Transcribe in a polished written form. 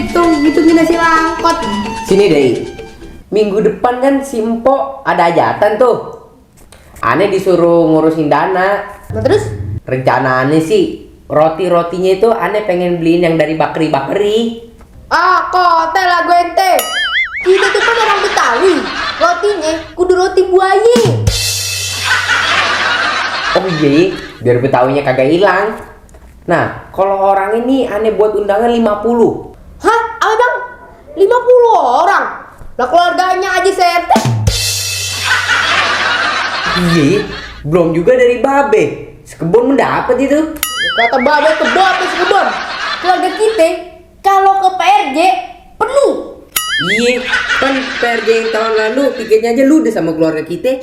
ngitungin hasil angkot. Sini deh. Minggu depan kan si Empok ada hajatan tuh. Aneh disuruh ngurusin dana. Nah terus? Rencana aneh sih roti-rotinya itu aneh pengen beliin yang dari bakeri-bakeri. Ah, kote lah gue ente. Kita tuh kan orang Betawi. Rotinya kudu roti buaya. Oh iya, biar Betawinya kagak hilang. Nah, kalau orang ini aneh buat undangan 50. Hah? Apa bang? 50 orang? Lah keluarganya Haji CRT. Iya, belum juga dari Babe. Sekebun mendapat itu. Kata babe kebon apa sekebon? Keluarga kita kalau ke PRJ penuh. Iya, kan PRJ yang tahun lalu tiketnya aja ludes sama keluarga kita.